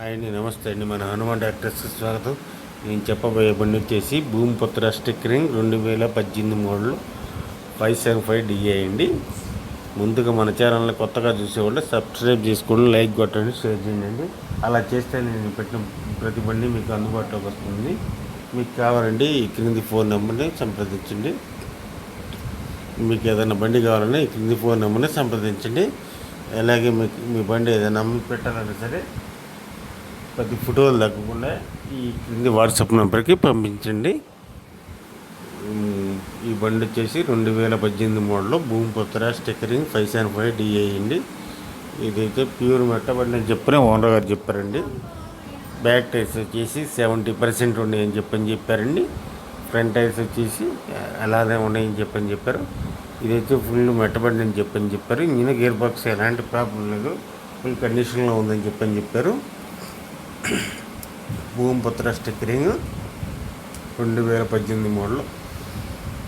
అండి నమస్తే అండి. మన హనుమాన్ డాక్టర్స్కి స్వాగతం. నేను చెప్పబోయే బండి వచ్చేసి భూమిపుత్ర స్టిక్కరింగ్ 2018 మోడల్ 575 డిఏ అండి. ముందుగా మన ఛానల్ని కొత్తగా చూసేవాళ్ళు సబ్స్క్రైబ్ చేసుకోండి, లైక్ కొట్టండి, షేర్ చేయండి. అలా చేస్తే నేను పెట్టిన ప్రతి బండి మీకు అందుబాటులోకి వస్తుంది. మీకు కావాలండి ఈ క్రింది ఫోన్ నెంబర్ని సంప్రదించండి. మీకు ఏదైనా బండి కావాలని ఈ క్రింది ఫోన్ నెంబర్ని సంప్రదించండి. అలాగే మీకు మీ బండి ఏదైనా అమ్మి పెట్టాలన్నా సరే ప్రతి ఫోటోలు తగ్గకుండా ఈ క్రింది వాట్సాప్ నెంబర్కి పంపించండి. ఈ బండి వచ్చేసి 2018 మోడల్లో భూమిపుత్ర స్టిక్కరింగ్ 575 డిఏ అండి. ఇదైతే ప్యూర్ మెట్ట బండి అని చెప్పిన ఓనర్ గారు చెప్పారండి. బ్యాక్ టైర్స్ వచ్చేసి 70% ఉన్నాయని చెప్పారండి. ఫ్రంట్ టైర్స్ వచ్చేసి అలానే ఉన్నాయని చెప్పారు. ఇదైతే ఫుల్ మెట్టబండి అని చెప్పారు. ఇంజిన్ గేర్ బాక్స్ ఎలాంటి ప్రాబ్లం లేదు, ఫుల్ కండిషన్లో ఉందని చెప్పారు. Bhoomiputra stickering 2018 model.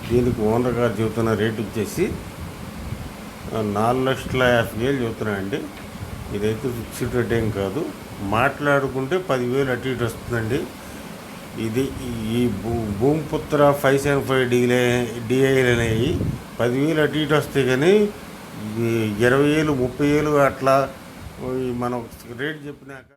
దీనికి ఓనర్ గారు చెబుతున్న రేటు వచ్చేసి 4,50,000 చెబుతున్నాయండి. ఇదైతే ఫిక్స్డ్ రేట్ ఏం కాదు, మాట్లాడుకుంటే 10,000 అటు ఇటు వస్తుందండి. ఇది ఈ భూమిపుత్ర 575 డిఐలు అనేవి 10,000 అటు ఇటు వస్తాయి, కానీ 20,000 30,000 అట్లా మనం రేట్ చెప్పినాక